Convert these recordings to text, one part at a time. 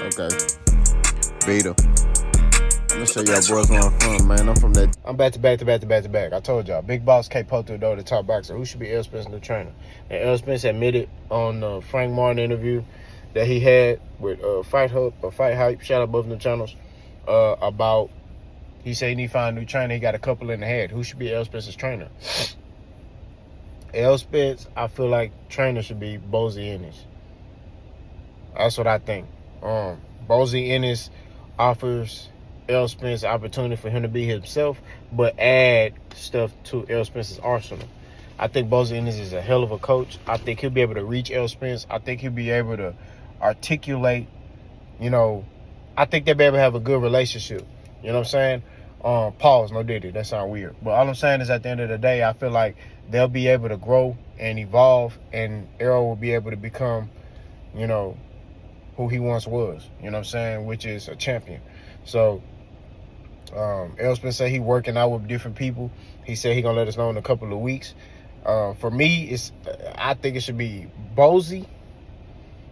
Okay. Beta. I'm gonna show y'all boys where I'm from, man. I'm from that. I'm back to back. I told y'all, Big Boss K Poto though, the top boxer. Who should be Errol Spence new trainer? And Errol Spence admitted on the Frank Martin interview that he had with Fight Hub or Fight Hype, shout out both of the channels, about he said he need to find a new trainer. He got a couple in the head. Who should be Errol Spence's trainer? Errol Spence, I feel like trainer should be Bozy Ennis. That's what I think. Bozy Ennis offers Errol Spence opportunity for him to be himself, but add stuff to Errol Spence's arsenal. I think Bozy Ennis is a hell of a coach. I think he'll be able to reach Errol Spence. I think he'll be able to articulate, I think they'll be able to have a good relationship. You know what I'm saying? Pause, no diddy. That sounds weird. But all I'm saying is at the end of the day, I feel like they'll be able to grow and evolve, and Errol will be able to become, who he once was, you know what I'm saying, which is a champion. So Errol Spence said he working out with different people. He said he gonna let us know in a couple of weeks. For me, I think it should be Bozy.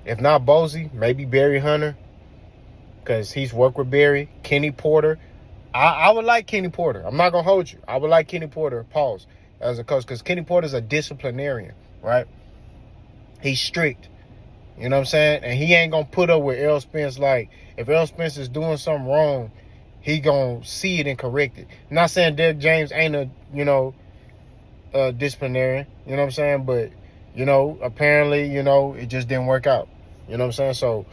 If not Bozy, maybe Barry Hunter, because he's worked with Barry. Kenny Porter. I would like Kenny Porter. I'm not gonna hold you. I would like Kenny Porter, pause, as a coach, because Kenny Porter's a disciplinarian, right? He's strict. You know what I'm saying? And he ain't going to put up with Errol Spence. Like, if Errol Spence is doing something wrong, he going to see it and correct it. I'm not saying Derek James ain't a disciplinarian. You know what I'm saying? But, apparently, it just didn't work out. You know what I'm saying? So,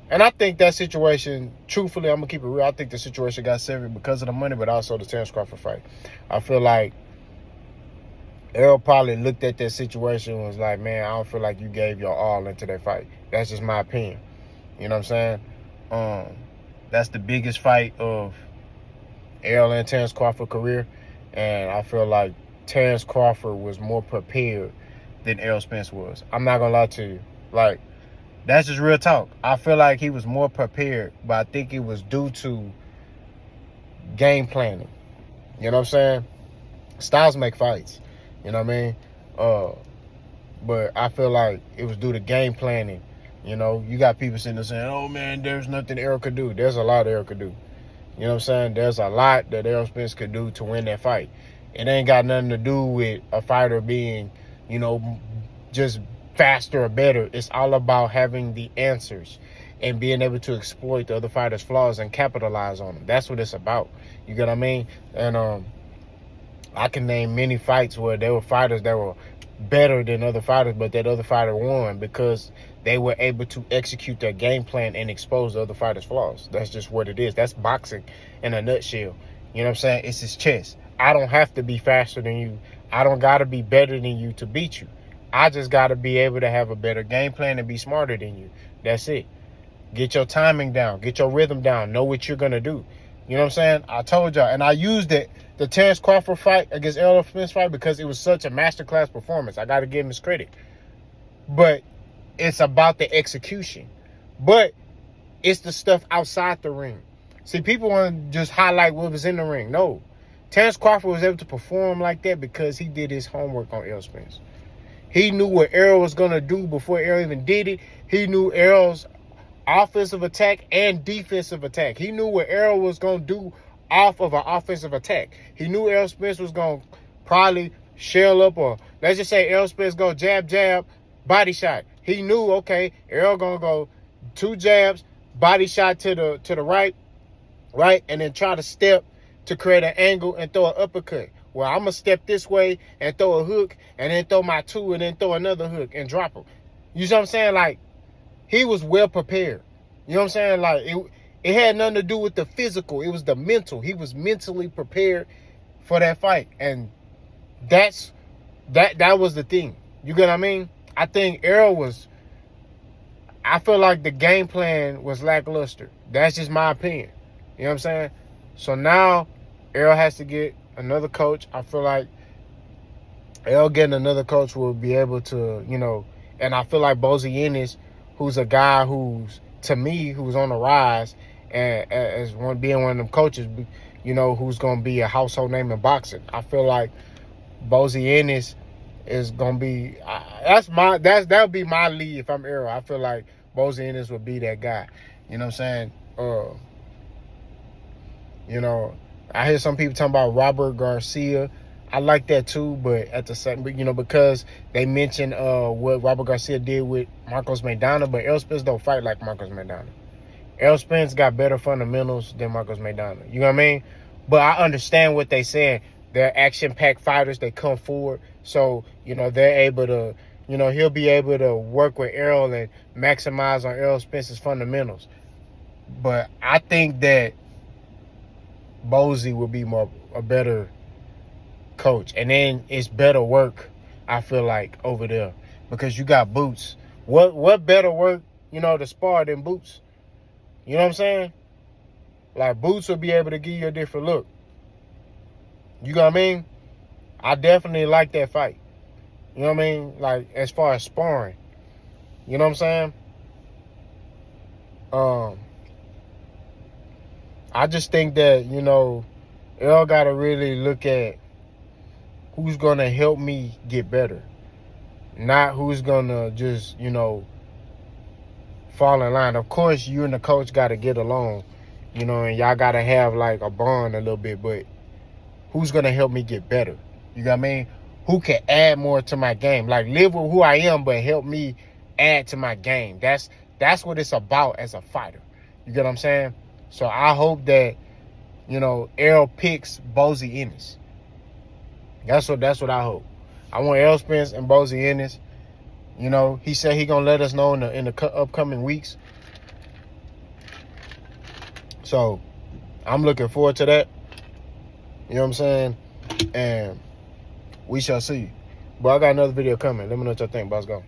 and I think that situation, truthfully, I'm going to keep it real. I think the situation got severed because of the money, but also the Terrence Crawford fight. I feel like Errol probably looked at that situation and was like, man, I don't feel like you gave your all into that fight. That's just my opinion. You know what I'm saying? That's the biggest fight of Errol and Terrence Crawford's career. And I feel like Terrence Crawford was more prepared than Errol Spence was. I'm not going to lie to you. Like, that's just real talk. I feel like he was more prepared, but I think it was due to game planning. You know what I'm saying? Styles make fights. You know what I mean? But I feel like it was due to game planning. You got people sitting there saying, oh, man, there's nothing Errol could do. There's a lot Errol could do. You know what I'm saying? There's a lot that Errol Spence could do to win that fight. It ain't got nothing to do with a fighter being, just faster or better. It's all about having the answers and being able to exploit the other fighter's flaws and capitalize on them. That's what it's about. You get what I mean? And I can name many fights where there were fighters that were better than other fighters, but that other fighter won because they were able to execute their game plan and expose the other fighter's flaws. That's just what it is. That's boxing in a nutshell. You know what I'm saying? It's his chess. I don't have to be faster than you. I don't got to be better than you to beat you. I just got to be able to have a better game plan and be smarter than you. That's it. Get your timing down. Get your rhythm down. Know what you're going to do. You know what I'm saying? I told y'all. And I used the Terrence Crawford fight against Errol Spence fight because it was such a masterclass performance. I got to give him his credit. But it's about the execution. But it's the stuff outside the ring. See, people want to just highlight what was in the ring. No. Terrence Crawford was able to perform like that because he did his homework on Errol Spence. He knew what Errol was going to do before Errol even did it. He knew Errol's offensive attack and defensive attack. He knew what Errol was going to do off of an offensive attack. He knew Errol Spence was going to probably shell up, or let's just say Errol Spence go jab, body shot. He knew, okay, Errol going to go 2 jabs, body shot to the right, and then try to step to create an angle and throw an uppercut. Well, I'm going to step this way and throw a hook and then throw my 2 and then throw another hook and drop him. You see what I'm saying? Like, he was well prepared. You know what I'm saying? Like, it had nothing to do with the physical. It was the mental. He was mentally prepared for that fight. And that was the thing. You get what I mean? I think I feel like the game plan was lackluster. That's just my opinion. You know what I'm saying? So now Errol has to get another coach. I feel like Errol getting another coach will be able to, and I feel like Bozy Ennis, who's a guy who's on the rise, and as being one of them coaches, who's going to be a household name in boxing. I feel like Bozy Ennis is going to be, that would be my lead if I'm Errol. I feel like Bozy Ennis would be that guy. You know what I'm saying? You know, I hear some people talking about Robert Garcia. I like that too, but at the same, you know, because they mentioned what Robert Garcia did with Marcos Maidana, but Errol Spence don't fight like Marcos Maidana. Errol Spence got better fundamentals than Marcos Maidana. You know what I mean? But I understand what they saying. They're action-packed fighters. They come forward. So, you know, they're able to, you know, he'll be able to work with Errol and maximize on Errol Spence's fundamentals. But I think that Bozy will be a better coach. And then it's better work, I feel like, over there. Because you got Boots. What better work, you know, to spar than Boots? You know what I'm saying? Like, Boots will be able to give you a different look. You know what I mean? I definitely like that fight. You know what I mean? Like, as far as sparring. You know what I'm saying? I just think that, you know, Errol got to really look at who's going to help me get better. Not who's going to just, you know, fall in line. Of course, you and the coach got to get along, you know, and y'all got to have, like, a bond a little bit. But who's going to help me get better? You know what I mean? Who can add more to my game? Like, live with who I am, but help me add to my game. That's what it's about as a fighter. You get what I'm saying? So I hope that, you know, Errol picks Bozy Ennis. That's what I hope. I want Errol Spence and Bozy Ennis. You know, he said he gonna let us know in the upcoming weeks. So I'm looking forward to that. You know what I'm saying? And we shall see. But I got another video coming. Let me know what y'all think. Boss, go.